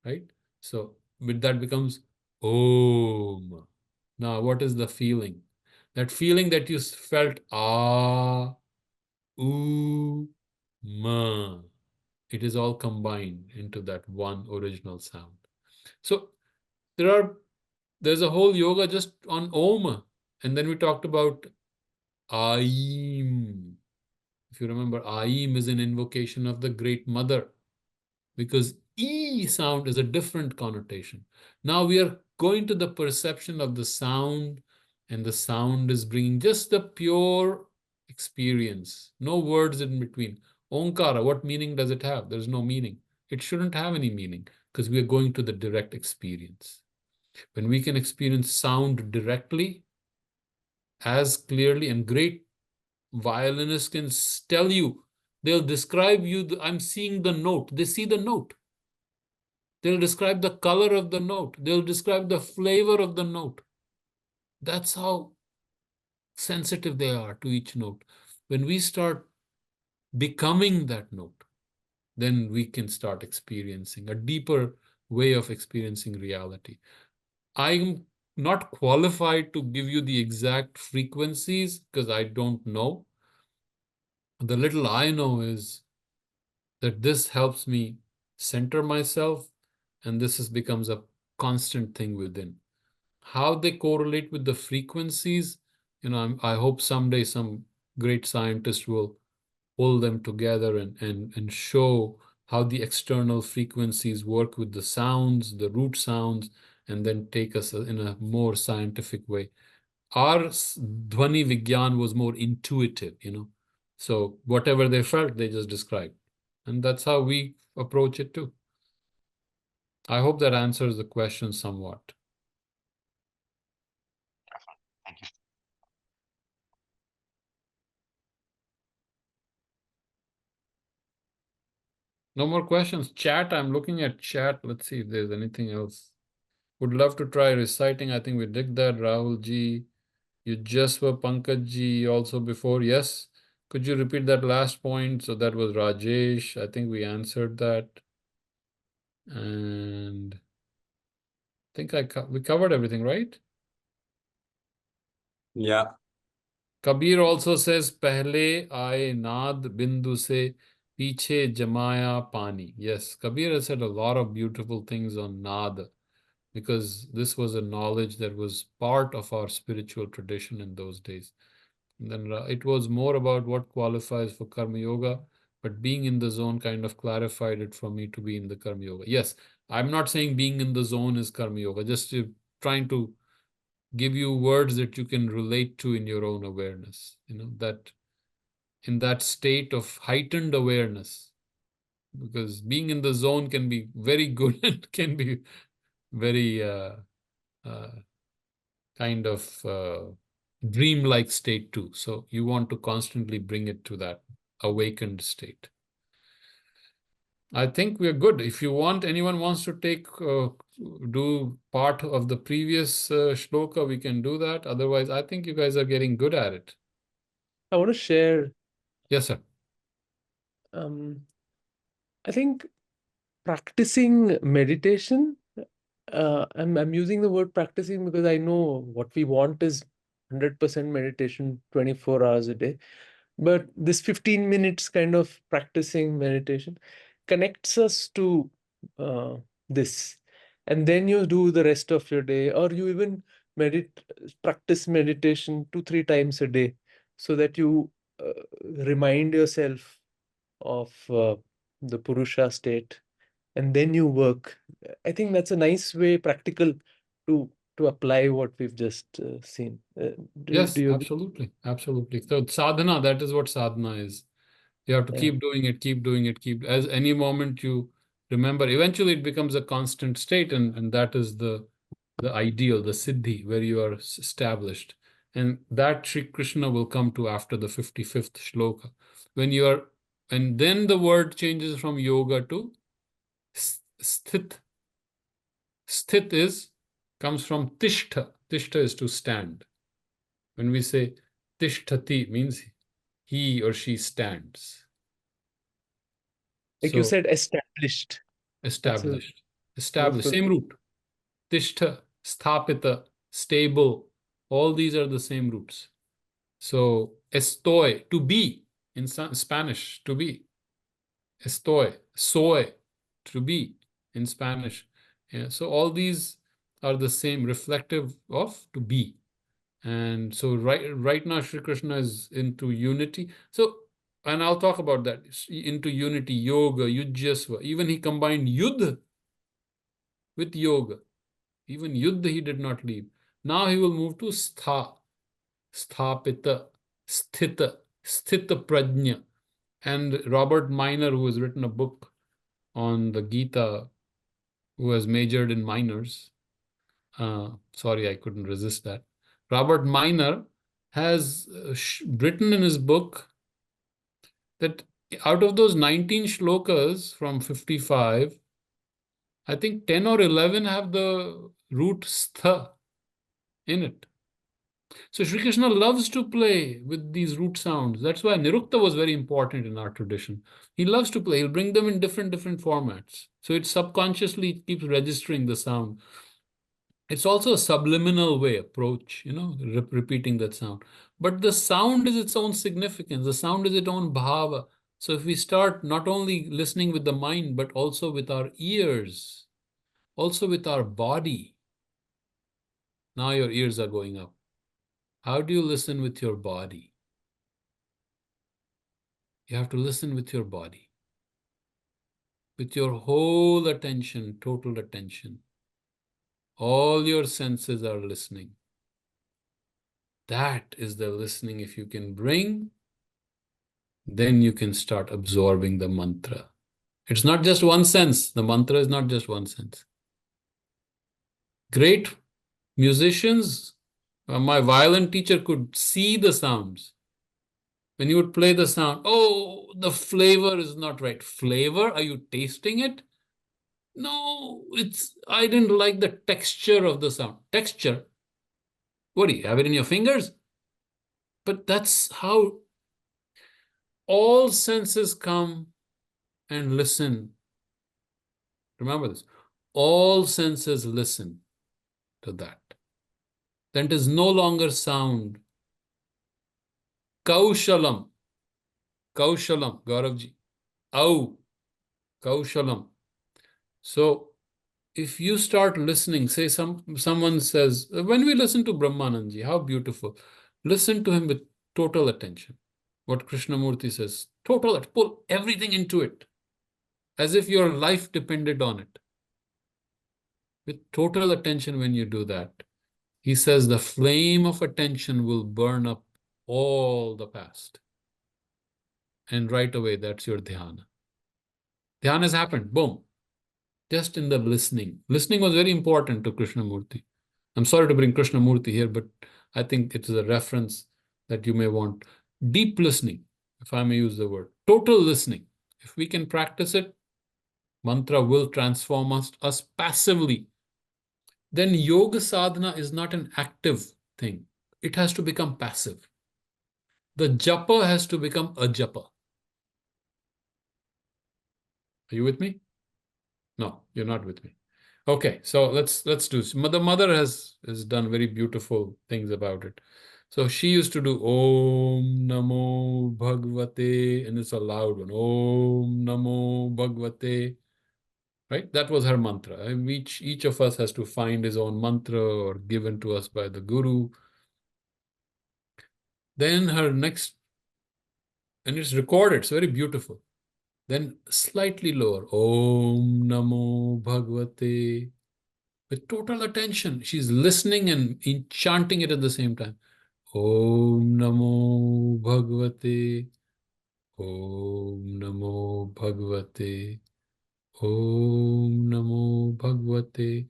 Right? So with that becomes Om. Now, what is the feeling? That feeling that you felt, U, Ma. It is all combined into that one original sound. So there's a whole yoga just on Om. And then we talked about Aim. If you remember, Aim is an invocation of the Great Mother, because E sound is a different connotation. Now we are going to the perception of the sound, and the sound is bringing just the pure experience, no words in between. Omkara, what meaning does it have? There's no meaning. It shouldn't have any meaning, because we are going to the direct experience. When we can experience sound directly, as clearly, and great violinists can tell you, they'll describe you, I'm seeing the note. They see the note. They'll describe the color of the note. They'll describe the flavor of the note. That's how sensitive they are to each note. When we start becoming that note, then we can start experiencing a deeper way of experiencing reality. I'm not qualified to give you the exact frequencies because I don't know. The little I know is that this helps me center myself, and this becomes a constant thing within. How they correlate with the frequencies, I hope someday some great scientist will pull them together and show how the external frequencies work with the sounds, the root sounds, and then take us in a more scientific way. Our Dhvani Vigyan was more intuitive, So whatever they felt, they just described. And that's how we approach it too. I hope that answers the question somewhat. Thank you. No more questions. Chat, I'm looking at chat. Let's see if there's anything else. Would love to try reciting. I think we did that. Rahul Ji, you just were Pankaj Ji also before. Yes. Could you repeat that last point? So that was Rajesh. I think we answered that. And I think we covered everything, right? Yeah. Kabir also says, Pehle aaye naad bindu se piche jamaya pani. Yes, Kabir has said a lot of beautiful things on naad, because this was a knowledge that was part of our spiritual tradition in those days. And then it was more about what qualifies for Karma Yoga, but being in the zone kind of clarified it for me to be in the Karma Yoga. Yes, I'm not saying being in the zone is Karma Yoga, just trying to give you words that you can relate to in your own awareness, that in that state of heightened awareness, because being in the zone can be very good and can be very kind of dreamlike state too. So you want to constantly bring it to that awakened state. I think we're good. If you want, anyone wants to do part of the previous shloka, we can do that. Otherwise, I think you guys are getting good at it. I want to share. Yes, sir. I think practicing meditation, I'm using the word practicing because I know what we want is 100% meditation 24 hours a day. But this 15 minutes kind of practicing meditation connects us to this. And then you do the rest of your day, or you even practice meditation 2-3 times a day, so that you remind yourself of the Purusha state, and then you work. I think that's a nice way, practical, to apply what we've just seen. Yes, Do you agree? absolutely. Absolutely. So sadhana, that is what sadhana is. You have to Yeah. keep doing it, keep doing it, as any moment you remember, eventually it becomes a constant state, and that is the ideal, the siddhi, where you are established. And that Sri Krishna will come to after the 55th shloka. And then the word changes from yoga to sthit. Sthit comes from tishtha. Tishtha is to stand. When we say tishtati, means he or she stands. Like you said, established. Established. Beautiful. Same root. Tishtha, sthapita, stable. All these are the same roots. So estoy, to be, in Spanish, to be. Estoy, soy, to be, in Spanish. Yeah, so all these are the same, reflective of to be. And so right now, Sri Krishna is into unity. So, and I'll talk about that, into unity, yoga, yujyasva. Even he combined yudh with yoga. Even yudh he did not leave. Now he will move to sthapita, sthita prajna. And Robert Minor, who has written a book on the Gita, who has majored in minors, sorry, I couldn't resist that. Robert Minor has written in his book that out of those 19 shlokas from 55, I think 10 or 11 have the root stha in it. So Sri Krishna loves to play with these root sounds. That's why Nirukta was very important in our tradition. He loves to play. He'll bring them in different formats. So it subconsciously keeps registering the sound. It's also a subliminal approach, repeating that sound. But the sound is its own significance. The sound is its own bhava. So if we start not only listening with the mind, but also with our ears, also with our body. Now your ears are going up. How do you listen with your body? You have to listen with your body. With your whole attention, total attention. All your senses are listening. That is the listening. If you can bring, then you can start absorbing the mantra. It's not just one sense. The mantra is not just one sense. Great musicians, my violin teacher could see the sounds. When you would play the sound, oh, the flavor is not right. Flavor? Are you tasting it? No, I didn't like the texture of the sound. Texture? What, do you have it in your fingers? But that's how all senses come and listen. Remember this. All senses listen to that. Then it is no longer sound. Kaushalam, Gauravji. Au, Kaushalam. So if you start listening, say someone says, when we listen to Brahmananji, how beautiful. Listen to him with total attention. What Krishnamurti says, pull everything into it, as if your life depended on it. With total attention when you do that, He says the flame of attention will burn up all the past. And right away, that's your dhyana. Dhyana has happened, boom. Just in the listening. Listening was very important to Krishnamurti. I'm sorry to bring Krishnamurti here, but I think it is a reference that you may want. Deep listening, if I may use the word. Total listening. If we can practice it, mantra will transform us passively. Then yoga sadhana is not an active thing. It has to become passive. The japa has to become a japa. Are you with me? No, you're not with me. Okay, so let's do. The mother has done very beautiful things about it. So she used to do Om Namo Bhagavate, and it's a loud one. Om Namo Bhagavate. Right? That was her mantra. And each of us has to find his own mantra or given to us by the guru. Then her next, and it's recorded, it's very beautiful. Then slightly lower, Om Namo Bhagavate. With total attention, she's listening and chanting it at the same time. Om Namo Bhagavate, Om Namo Bhagavate, Om Namo Bhagavate,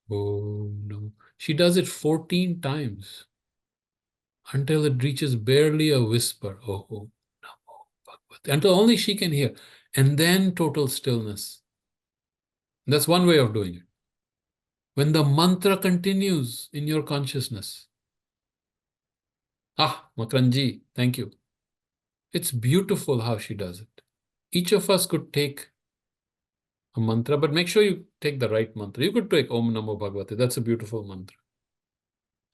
Om Namo. She does it 14 times until it reaches barely a whisper. Om Namo Bhagavate. Until only she can hear. And then total stillness. That's one way of doing it. When the mantra continues in your consciousness. Ah, Makranji, thank you. It's beautiful how she does it. Each of us could take a mantra, but make sure you take the right mantra. You could take Om Namo Bhagavate. That's a beautiful mantra.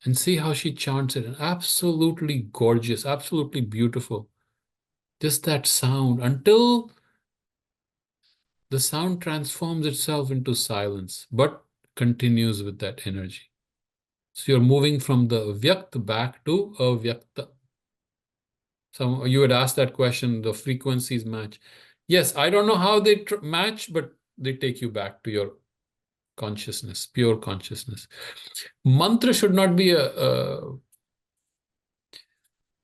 And see how she chants it. Absolutely gorgeous, absolutely beautiful. Just that sound until the sound transforms itself into silence, but continues with that energy. So you're moving from the vyakt back to avyakta. So you had asked that question, the frequencies match. Yes, I don't know how they match, but they take you back to your consciousness, pure consciousness. Mantra should not be a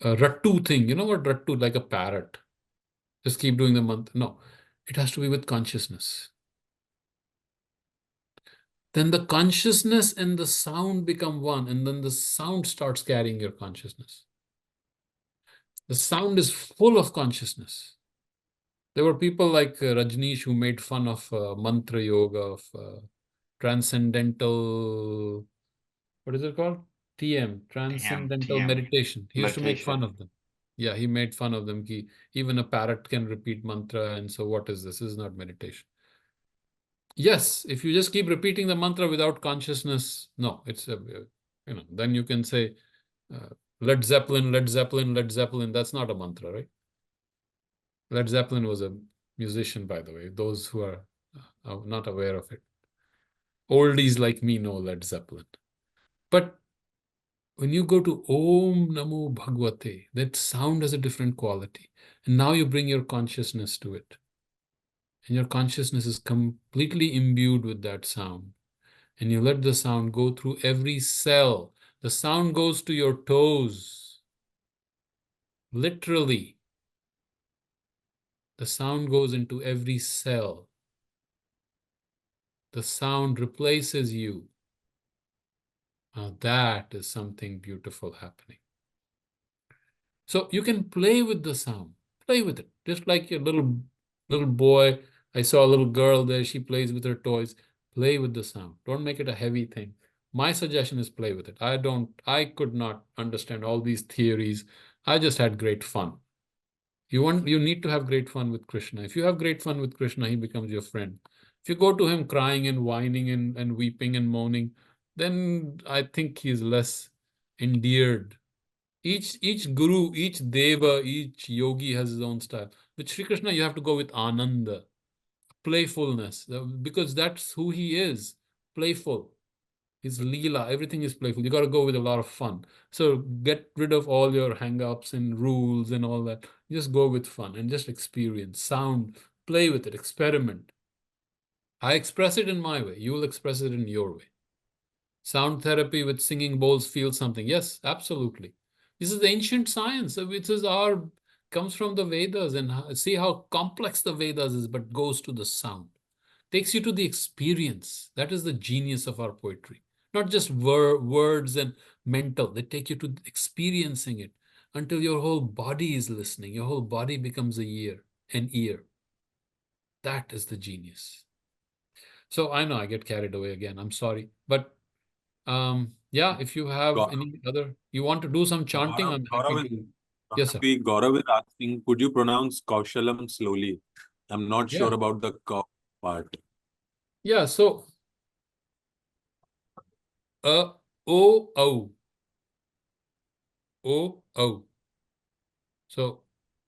rattu thing. You know what rattu, like a parrot. Just keep doing the mantra. No, it has to be with consciousness. Then the consciousness and the sound become one, and then the sound starts carrying your consciousness. The sound is full of consciousness. There were people like Rajneesh who made fun of mantra yoga, of transcendental, what is it called? TM, transcendental TM. meditation. He used to make fun of them. Yeah, he made fun of them. Even a parrot can repeat mantra, and so what is this? This is not meditation. Yes, if you just keep repeating the mantra without consciousness, no, it's then you can say Led Zeppelin, Led Zeppelin, Led Zeppelin. That's not a mantra, right? Led Zeppelin was a musician, by the way, those who are not aware of it. Oldies like me know Led Zeppelin. But when you go to Om Namo Bhagavate, that sound has a different quality. And now you bring your consciousness to it. And your consciousness is completely imbued with that sound. And you let the sound go through every cell. The sound goes to your toes. Literally. The sound goes into every cell. The sound replaces you. Now that is something beautiful happening. So you can play with the sound. Play with it. Just like your little boy. I saw a little girl there. She plays with her toys. Play with the sound. Don't make it a heavy thing. My suggestion is play with it. I could not understand all these theories. I just had great fun. You need to have great fun with Krishna. If you have great fun with Krishna, he becomes your friend. If you go to him crying and whining and weeping and moaning, then I think he's less endeared. Each guru, each deva, each yogi has his own style. With Sri Krishna, you have to go with ananda, playfulness, because that's who he is, playful. His leela, everything is playful. You got to go with a lot of fun. So get rid of all your hang-ups and rules and all that. Just go with fun and just experience, sound, play with it, experiment. I express it in my way. You will express it in your way. Sound therapy with singing bowls feels something. Yes, absolutely. This is ancient science, which is comes from the Vedas, and see how complex the Vedas is, but goes to the sound. Takes you to the experience. That is the genius of our poetry. Not just words and mental. They take you to experiencing it until your whole body is listening. Your whole body becomes an ear. That is the genius. So I know I get carried away again. I'm sorry. But yeah, if you have any other, you want to do some chanting, I'm happy to. Yes, sir. Gaurav is asking, could you pronounce Kaushalam slowly? I'm not Yeah. sure about the cow part. Yeah, so o, o, o, o. So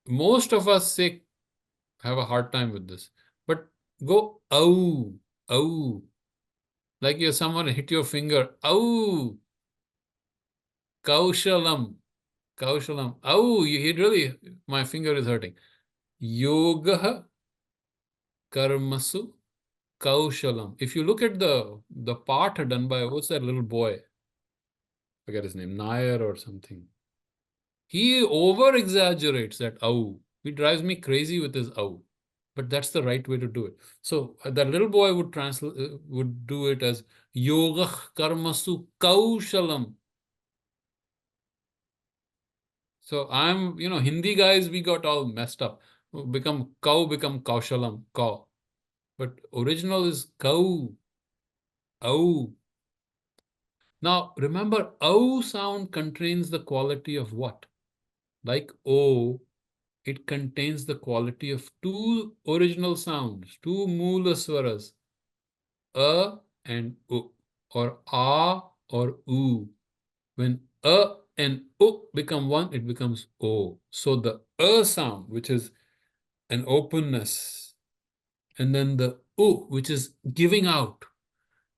most of us have a hard time with this, but go oh, like you're someone hit your finger, oh, Kaushalam, oh, you hit really, my finger is hurting. Yoga karmasu Kaushalam. If you look at the part done by, what's that little boy? I forget his name, Nair or something. He over exaggerates that ow. He drives me crazy with his ow. But that's the right way to do it. So that little boy would do it as yoga karmasu kaushalam. So Hindi guys, we got all messed up. Become kaushalam, cow. But original is cow, ow. Now, remember, O sound contains the quality of what? Like O, it contains the quality of two original sounds, two mula swaras, A and U, or A or U. When A and U become one, it becomes O. So the A sound, which is an openness, and then the U, which is giving out,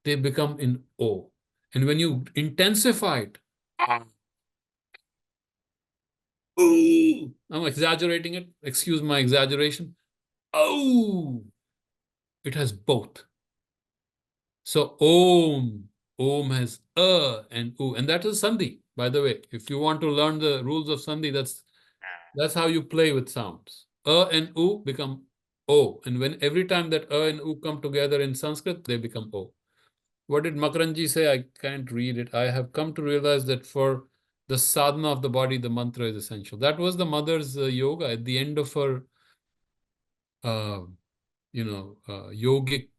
they become in O. And when you intensify it, ooh, I'm exaggerating it. Excuse my exaggeration. Oh, it has both. So Om has and U, and that is Sandhi. By the way, if you want to learn the rules of Sandhi, that's how you play with sounds. And U become O, and when every time that and U come together in Sanskrit, they become O. What did Makaranji say? I can't read it. I have come to realize that for the sadhana of the body, the mantra is essential. That was the mother's yoga at the end of her, yogic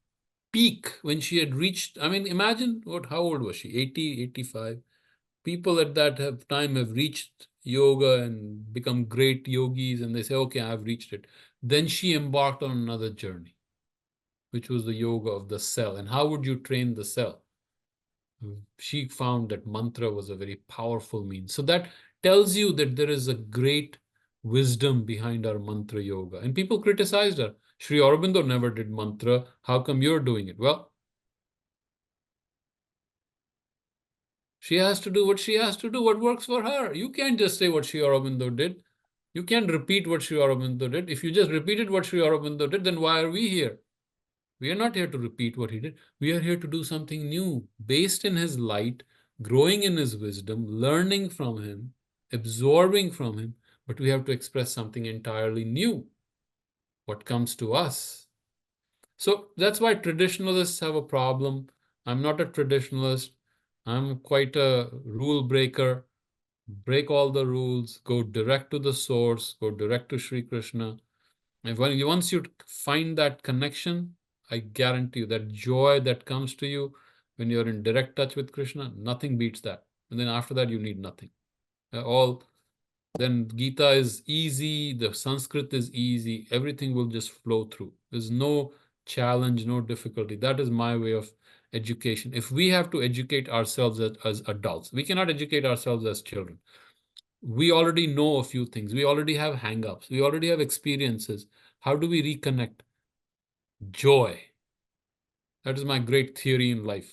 peak when she had reached. I mean, imagine how old was she? 80, 85. People at that time have reached yoga and become great yogis, and they say, okay, I've reached it. Then she embarked on another journey, which was the yoga of the cell. And how would you train the cell? She found that mantra was a very powerful means. So that tells you that there is a great wisdom behind our mantra yoga. And people criticized her. Sri Aurobindo never did mantra. How come you're doing it? Well, she has to do what she has to do, what works for her. You can't just say what Sri Aurobindo did. You can't repeat what Sri Aurobindo did. If you just repeated what Sri Aurobindo did, then why are we here? We are not here to repeat what he did. We are here to do something new, based in his light, growing in his wisdom, learning from him, absorbing from him, but we have to express something entirely new, what comes to us. So that's why traditionalists have a problem. I'm not a traditionalist. I'm quite a rule breaker. Break all the rules, go direct to the source, go direct to Sri Krishna. And once you find that connection, I guarantee you that joy that comes to you when you're in direct touch with Krishna, nothing beats that. And then after that, you need nothing. Then Gita is easy, the Sanskrit is easy, everything will just flow through. There's no challenge, no difficulty. That is my way of education. If we have to educate ourselves as adults, we cannot educate ourselves as children. We already know a few things. We already have hang-ups. We already have experiences. How do we reconnect? Joy. That is my great theory in life,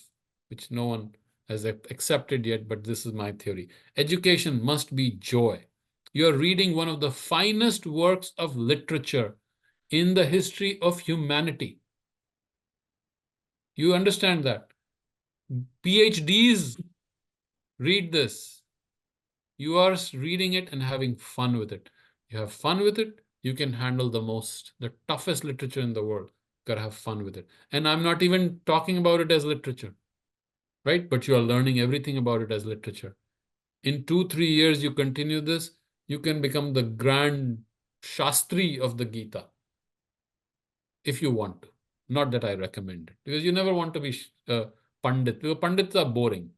which no one has accepted yet, but this is my theory. Education must be joy. You're reading one of the finest works of literature in the history of humanity. You understand that? PhDs read this. You are reading it and having fun with it. You have fun with it, you can handle the toughest literature in the world. Gotta have fun with it. And I'm not even talking about it as literature, right? But you are learning everything about it as literature. In 2-3 years, you continue this, you can become the grand Shastri of the Gita, if you want to. Not that I recommend it, because you never want to be Pandit, because Pandits are boring.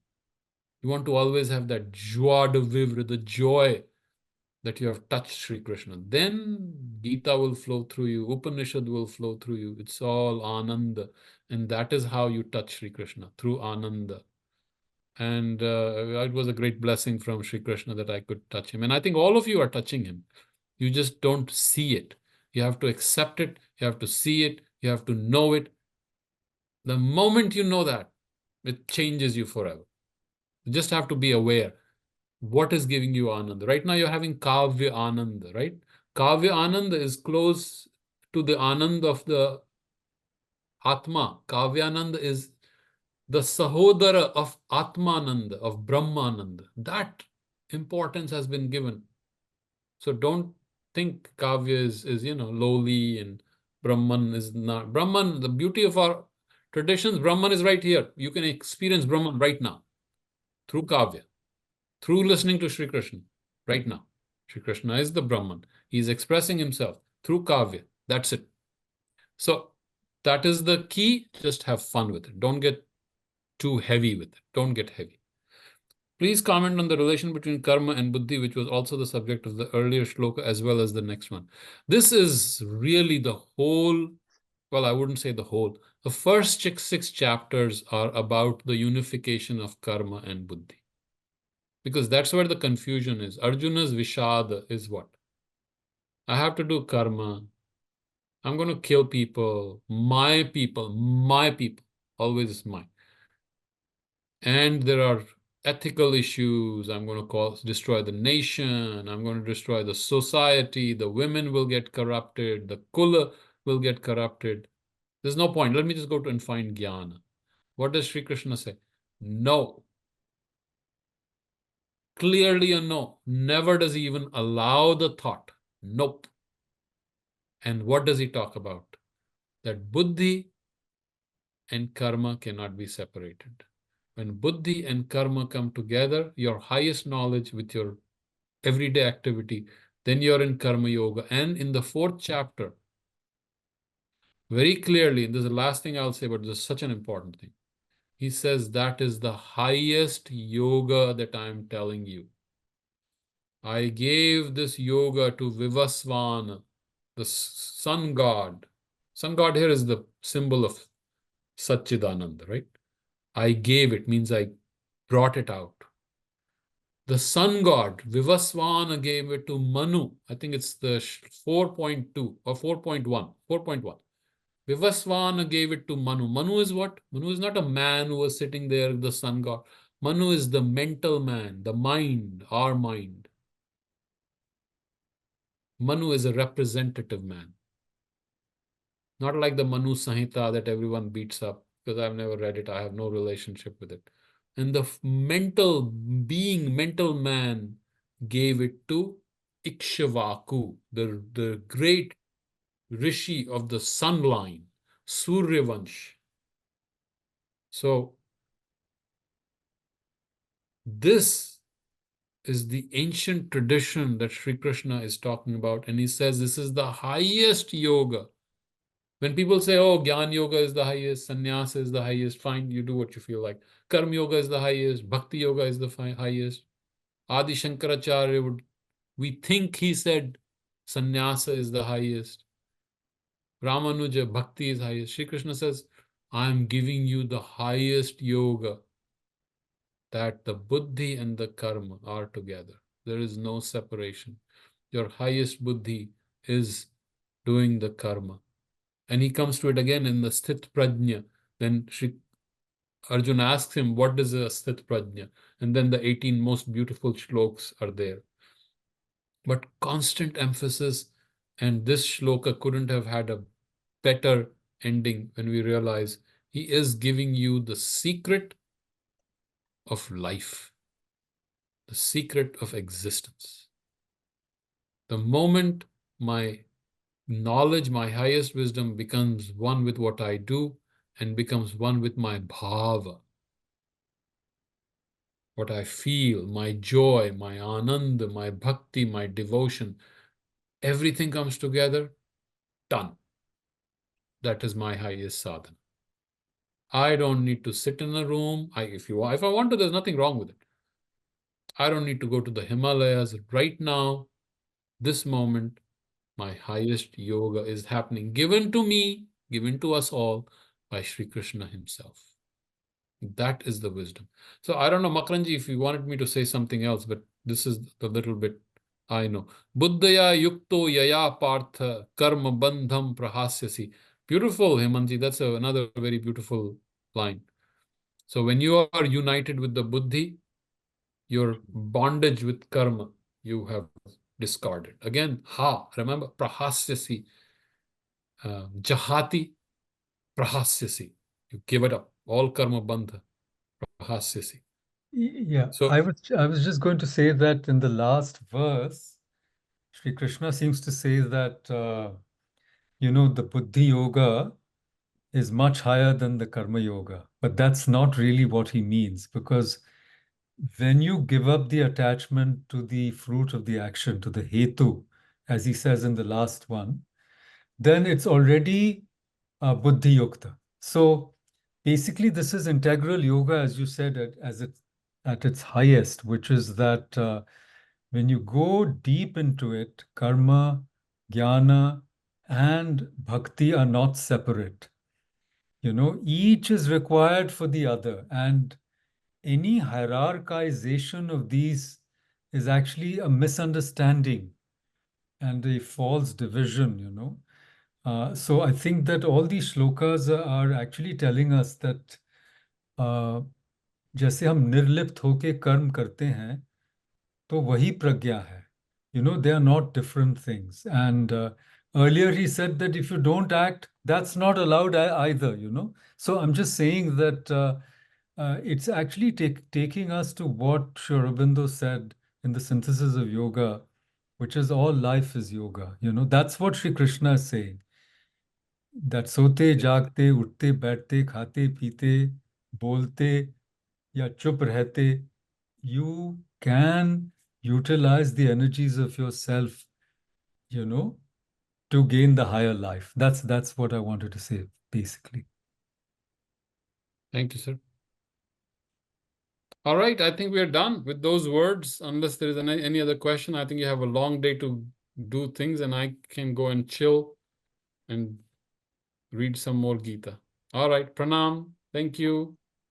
You want to always have that joie de vivre, the joy that you have touched Sri Krishna. Then Gita will flow through you, Upanishad will flow through you. It's all Ananda. And that is how you touch Sri Krishna, through Ananda. And it was a great blessing from Sri Krishna that I could touch him. And I think all of you are touching him. You just don't see it. You have to accept it. You have to see it. You have to know it. The moment you know that, it changes you forever. You just have to be aware. What is giving you Ananda? Right now you're having Kavya Ananda, right? Kavya Ananda is close to the Ananda of the Atma. Kavyananda is the Sahodara of Atmananda, of Brahmananda. That importance has been given. So don't think Kavya is lowly and Brahman is not. Brahman, the beauty of our traditions, Brahman is right here. You can experience Brahman right now through Kavya, through listening to Sri Krishna right now. Sri Krishna is the Brahman. He is expressing himself through Kavya. That's it. So that is the key. Just have fun with it. Don't get too heavy with it. Don't get heavy. Please comment on the relation between karma and buddhi, which was also the subject of the earlier shloka as well as the next one. This is really the whole, well, I wouldn't say the whole. The first 6 chapters are about the unification of karma and buddhi. Because that's where the confusion is. Arjuna's Vishada is what? I have to do karma. I'm going to kill people. My people, always is mine. And there are ethical issues. I'm going to destroy the nation. I'm going to destroy the society. The women will get corrupted. The kula will get corrupted. There's no point. Let me just go to and find jnana. What does Sri Krishna say? No. Clearly a no. Never does he even allow the thought. Nope. And what does he talk about? That buddhi and karma cannot be separated. When buddhi and karma come together, your highest knowledge with your everyday activity, then you're in karma yoga. And in the 4th chapter, very clearly, and this is the last thing I'll say, but this is such an important thing. He says that is the highest yoga that I'm telling you. I gave this yoga to Vivasvana, the sun god. Sun god here is the symbol of Satchidananda, right? I gave it, means I brought it out. The sun god, Vivasvana, gave it to Manu. I think it's the 4.2 or 4.1. 4.1. Vivasvana gave it to Manu. Manu is what? Manu is not a man who was sitting there, the sun god. Manu is the mental man, the mind, our mind. Manu is a representative man. Not like the Manu Samhita that everyone beats up, because I've never read it. I have no relationship with it. And the mental being, mental man, gave it to Ikshvaku, the great rishi of the sun line, Suryavansh. So this is the ancient tradition that Sri Krishna is talking about. And he says this is the highest yoga. When people say, oh, Gyan Yoga is the highest, Sannyasa is the highest, fine, you do what you feel like. Karma Yoga is the highest, Bhakti Yoga is the highest. Adi Shankaracharya we think he said Sannyasa is the highest. Ramanuja, Bhakti is highest. Sri Krishna says, I'm giving you the highest yoga, that the buddhi and the karma are together. There is no separation. Your highest buddhi is doing the karma. And he comes to it again in the Sthit Prajna. Then Arjuna asks him, what is a Sthit Prajna? And then the 18 most beautiful shlokas are there. But constant emphasis, and this shloka couldn't have had a better ending when we realize he is giving you the secret of life, the secret of existence. The moment my knowledge, my highest wisdom becomes one with what I do and becomes one with my bhava, what I feel, my joy, my ananda, my bhakti, my devotion, everything comes together, done. That is my highest sadhana. I don't need to sit in a room. If I want to, there's nothing wrong with it. I don't need to go to the Himalayas. Right now, this moment, my highest yoga is happening, given to me, given to us all by Sri Krishna himself. That is the wisdom. So I don't know, Makranji, if you wanted me to say something else, but this is the little bit I know. Buddhaya yukto yaya partha karma bandham prahasyasi. Beautiful, Hemanji. That's another very beautiful line. So when you are united with the buddhi, your bondage with karma, you have discarded. Again, remember, prahasyasi, jahati, prahasyasi. You give it up. All karma bandha, prahasyasi. Yeah, So I was just going to say that in the last verse, Sri Krishna seems to say that the Buddhi Yoga is much higher than the Karma Yoga, but that's not really what he means, because when you give up the attachment to the fruit of the action, to the hetu, as he says in the last one, then it's already Buddhi Yukta. So basically, this is integral yoga, as you said, at its highest, which is that when you go deep into it, karma, jnana, and bhakti are not separate. Each is required for the other, and any hierarchization of these is actually a misunderstanding and a false division. So I think that all these shlokas are actually telling us that जैसे हम निर्लिप्त होके कर्म करते हैं, तो वही प्रज्ञा है. They are not different things. And earlier he said that if you don't act, that's not allowed either. So I'm just saying that it's actually taking us to what Sri Aurobindo said in the synthesis of yoga, which is all life is yoga. That's what Sri Krishna is saying. That सोते जागते उठते बैठते खाते पीते बोलते या चुप रहते, you can utilize the energies of yourself, to gain the higher life. That's what I wanted to say, basically. thank you, sir. All right, I think we are done with those words. Unless there is any other question, I think you have a long day to do things, and I can go and chill and read some more Gita. All right, pranam. Thank you.